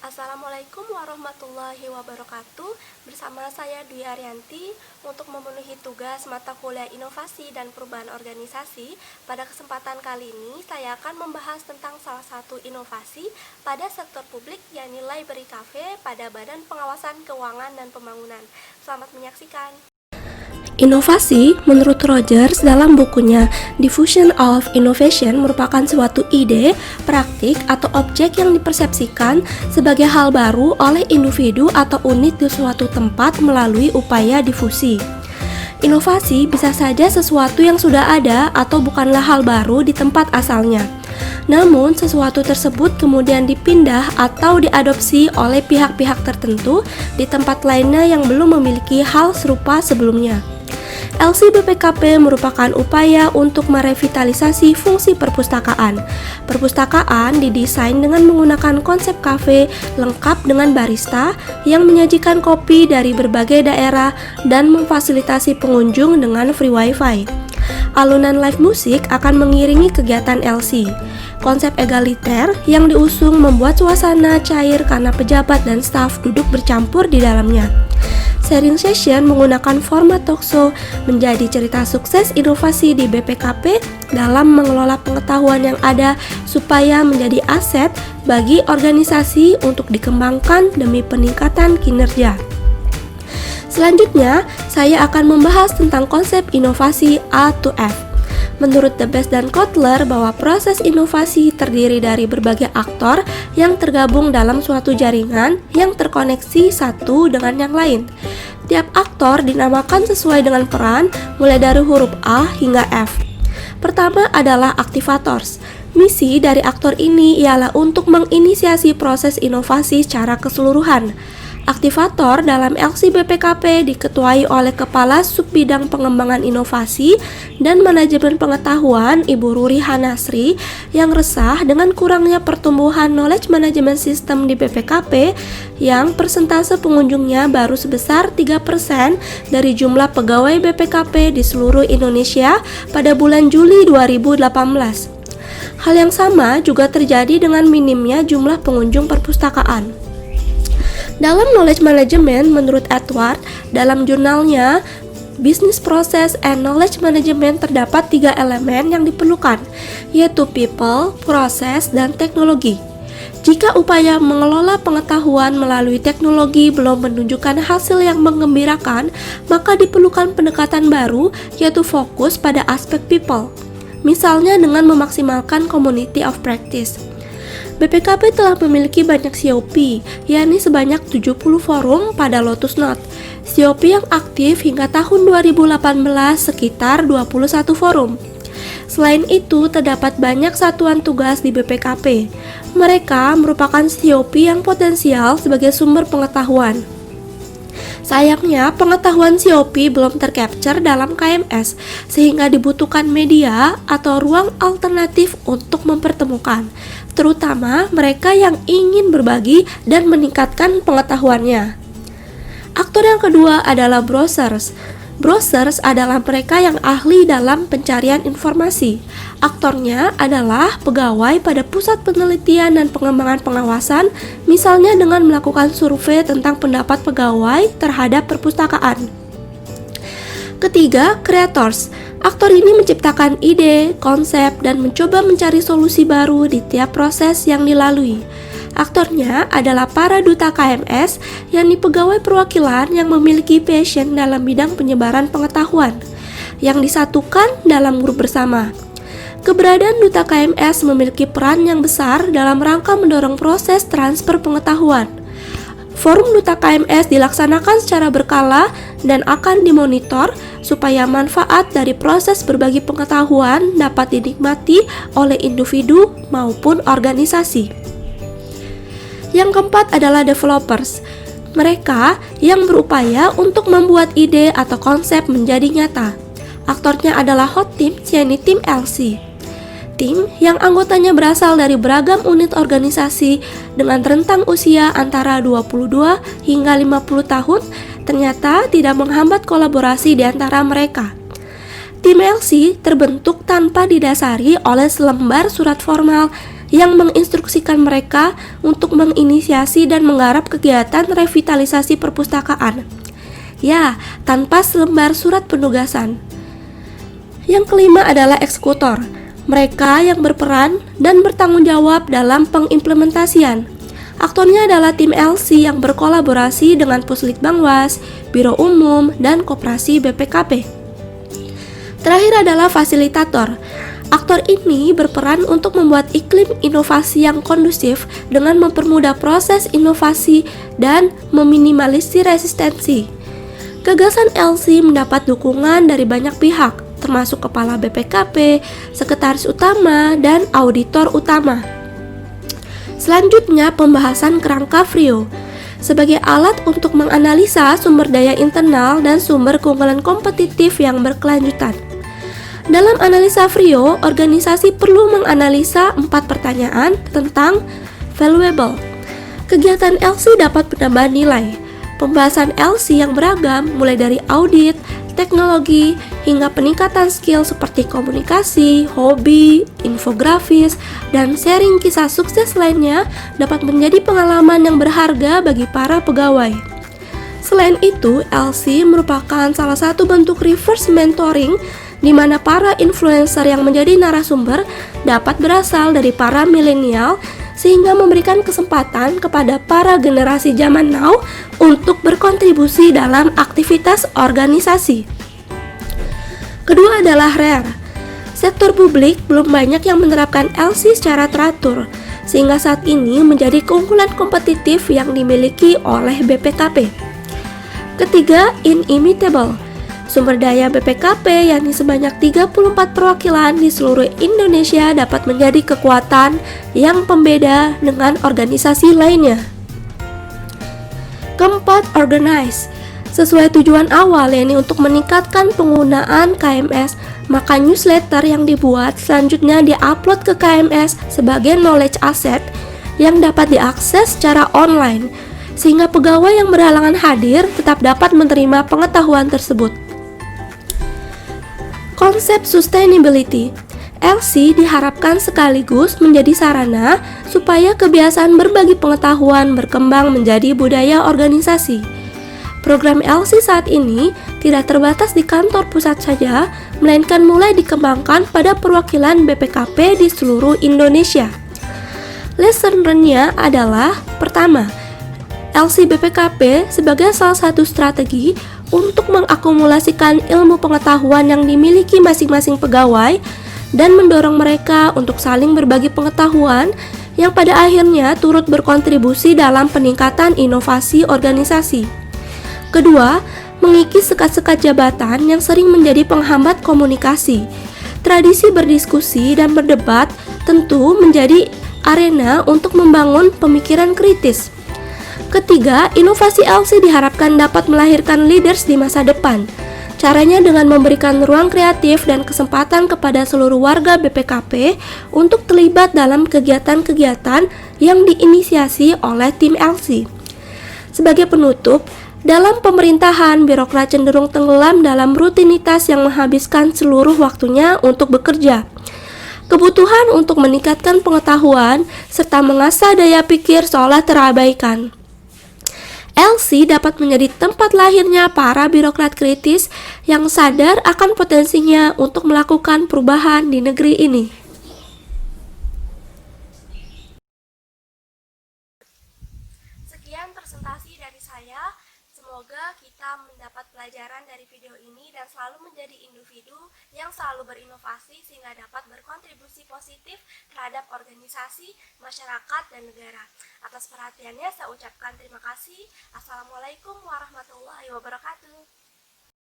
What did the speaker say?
Assalamualaikum warahmatullahi wabarakatuh. Bersama saya Dwi Arianti untuk memenuhi tugas mata kuliah inovasi dan perubahan organisasi. Pada kesempatan kali ini saya akan membahas tentang salah satu inovasi pada sektor publik, yakni Library Cafe pada Badan Pengawasan Keuangan dan Pembangunan. Selamat menyaksikan. Inovasi, menurut Rogers dalam bukunya Diffusion of Innovation, merupakan suatu ide, praktik, atau objek yang dipersepsikan sebagai hal baru oleh individu atau unit di suatu tempat melalui upaya difusi. Inovasi bisa saja sesuatu yang sudah ada atau bukanlah hal baru di tempat asalnya. Namun, sesuatu tersebut kemudian dipindah atau diadopsi oleh pihak-pihak tertentu di tempat lainnya yang belum memiliki hal serupa sebelumnya. LC-BPKP merupakan upaya untuk merevitalisasi fungsi perpustakaan. Perpustakaan didesain dengan menggunakan konsep kafe lengkap dengan barista yang menyajikan kopi dari berbagai daerah dan memfasilitasi pengunjung dengan free wifi. Alunan live musik akan mengiringi kegiatan LC. Konsep egaliter yang diusung membuat suasana cair karena pejabat dan staf duduk bercampur di dalamnya. Sharing session menggunakan format talkshow menjadi cerita sukses inovasi di BPKP dalam mengelola pengetahuan yang ada supaya menjadi aset bagi organisasi untuk dikembangkan demi peningkatan kinerja. Selanjutnya, saya akan membahas tentang konsep inovasi A2F. Menurut The Best dan Kotler, bahwa proses inovasi terdiri dari berbagai aktor yang tergabung dalam suatu jaringan yang terkoneksi satu dengan yang lain. Tiap aktor dinamakan sesuai dengan peran, mulai dari huruf A hingga F. Pertama adalah activators. Misi dari aktor ini ialah untuk menginisiasi proses inovasi secara keseluruhan. Aktivator dalam LC-BPKP diketuai oleh Kepala Subbidang Pengembangan Inovasi dan Manajemen Pengetahuan Ibu Ruri Hanasri yang resah dengan kurangnya pertumbuhan knowledge management system di BPKP yang persentase pengunjungnya baru sebesar 3% dari jumlah pegawai BPKP di seluruh Indonesia pada bulan Juli 2018. Hal yang sama juga terjadi dengan minimnya jumlah pengunjung perpustakaan. Dalam knowledge management, menurut Edward, dalam jurnalnya Business Process and Knowledge Management terdapat 3 elemen yang diperlukan, yaitu people, proses, dan teknologi. Jika upaya mengelola pengetahuan melalui teknologi belum menunjukkan hasil yang menggembirakan, maka diperlukan pendekatan baru, yaitu fokus pada aspek people. Misalnya dengan memaksimalkan community of practice. BPKP telah memiliki banyak COP, yakni sebanyak 70 forum pada Lotus Notes. COP yang aktif hingga tahun 2018 sekitar 21 forum. Selain itu, terdapat banyak satuan tugas di BPKP. Mereka merupakan COP yang potensial sebagai sumber pengetahuan. Sayangnya, pengetahuan COP belum tercapture dalam KMS, sehingga dibutuhkan media atau ruang alternatif untuk mempertemukan, terutama mereka yang ingin berbagi dan meningkatkan pengetahuannya. Aktor yang kedua adalah browsers. Browsers adalah mereka yang ahli dalam pencarian informasi. Aktornya adalah pegawai pada pusat penelitian dan pengembangan pengawasan, misalnya dengan melakukan survei tentang pendapat pegawai terhadap perpustakaan. Ketiga, creators. Aktor ini menciptakan ide, konsep, dan mencoba mencari solusi baru di tiap proses yang dilalui. Aktornya adalah para duta KMS, yakni pegawai perwakilan yang memiliki passion dalam bidang penyebaran pengetahuan, yang disatukan dalam grup bersama. Keberadaan duta KMS memiliki peran yang besar dalam rangka mendorong proses transfer pengetahuan. Forum duta KMS dilaksanakan secara berkala dan akan dimonitor supaya manfaat dari proses berbagi pengetahuan dapat dinikmati oleh individu maupun organisasi. Yang keempat adalah developers. Mereka yang berupaya untuk membuat ide atau konsep menjadi nyata. Aktornya adalah hot team, yakni tim LC. Tim yang anggotanya berasal dari beragam unit organisasi dengan rentang usia antara 22 hingga 50 tahun ternyata tidak menghambat kolaborasi di antara mereka. Tim LC terbentuk tanpa didasari oleh selembar surat formal yang menginstruksikan mereka untuk menginisiasi dan menggarap kegiatan revitalisasi perpustakaan. Ya, tanpa selembar surat penugasan. Yang kelima adalah eksekutor. Mereka yang berperan dan bertanggung jawab dalam pengimplementasian. Aktornya adalah tim LC yang berkolaborasi dengan Puslitbangwas, Biro Umum, dan Koperasi BPKP. Terakhir adalah fasilitator. Aktor ini berperan untuk membuat iklim inovasi yang kondusif dengan mempermudah proses inovasi dan meminimalisir resistensi. Gagasan LC mendapat dukungan dari banyak pihak, termasuk Kepala BPKP, Sekretaris Utama, dan Auditor Utama. Selanjutnya, pembahasan kerangka FRIO sebagai alat untuk menganalisa sumber daya internal dan sumber keunggulan kompetitif yang berkelanjutan. Dalam analisa FRIO, organisasi perlu menganalisa 4 pertanyaan tentang valuable. Kegiatan LC dapat menambah nilai. Pembahasan LC yang beragam mulai dari audit, teknologi, hingga peningkatan skill seperti komunikasi, hobi, infografis, dan sharing kisah sukses lainnya dapat menjadi pengalaman yang berharga bagi para pegawai. Selain itu, LC merupakan salah satu bentuk reverse mentoring di mana para influencer yang menjadi narasumber dapat berasal dari para milenial sehingga memberikan kesempatan kepada para generasi zaman now untuk berkontribusi dalam aktivitas organisasi. Kedua adalah rare. Sektor publik belum banyak yang menerapkan LC secara teratur, sehingga saat ini menjadi keunggulan kompetitif yang dimiliki oleh BPKP. Ketiga, inimitable. Sumber daya BPKP yakni sebanyak 34 perwakilan di seluruh Indonesia dapat menjadi kekuatan yang pembeda dengan organisasi lainnya. Keempat, organize. Sesuai tujuan awal yakni untuk meningkatkan penggunaan KMS, maka newsletter yang dibuat selanjutnya diupload ke KMS sebagai knowledge asset yang dapat diakses secara online, sehingga pegawai yang berhalangan hadir tetap dapat menerima pengetahuan tersebut. Konsep sustainability. LC diharapkan sekaligus menjadi sarana supaya kebiasaan berbagi pengetahuan berkembang menjadi budaya organisasi. Program LC saat ini tidak terbatas di kantor pusat saja, melainkan mulai dikembangkan pada perwakilan BPKP di seluruh Indonesia. Lesson learned-nya adalah: pertama, LC BPKP sebagai salah satu strategi untuk mengakumulasikan ilmu pengetahuan yang dimiliki masing-masing pegawai dan mendorong mereka untuk saling berbagi pengetahuan yang pada akhirnya turut berkontribusi dalam peningkatan inovasi organisasi. Kedua, mengikis sekat-sekat jabatan yang sering menjadi penghambat komunikasi. Tradisi berdiskusi dan berdebat tentu menjadi arena untuk membangun pemikiran kritis. Ketiga, inovasi LC diharapkan dapat melahirkan leaders di masa depan. Caranya dengan memberikan ruang kreatif dan kesempatan kepada seluruh warga BPKP untuk terlibat dalam kegiatan-kegiatan yang diinisiasi oleh tim LC. Sebagai penutup, dalam pemerintahan, birokrat cenderung tenggelam dalam rutinitas yang menghabiskan seluruh waktunya untuk bekerja. Kebutuhan untuk meningkatkan pengetahuan serta mengasah daya pikir seolah terabaikan. LC dapat menjadi tempat lahirnya para birokrat kritis yang sadar akan potensinya untuk melakukan perubahan di negeri ini. Sekian presentasi dari saya. Semoga kita mendapat pelajaran dari video ini dan selalu menjadi individu yang selalu berinovasi sehingga dapat berkontribusi positif terhadap organisasi, masyarakat, dan negara. Atas perhatiannya saya ucapkan terima kasih. Assalamualaikum warahmatullahi wabarakatuh.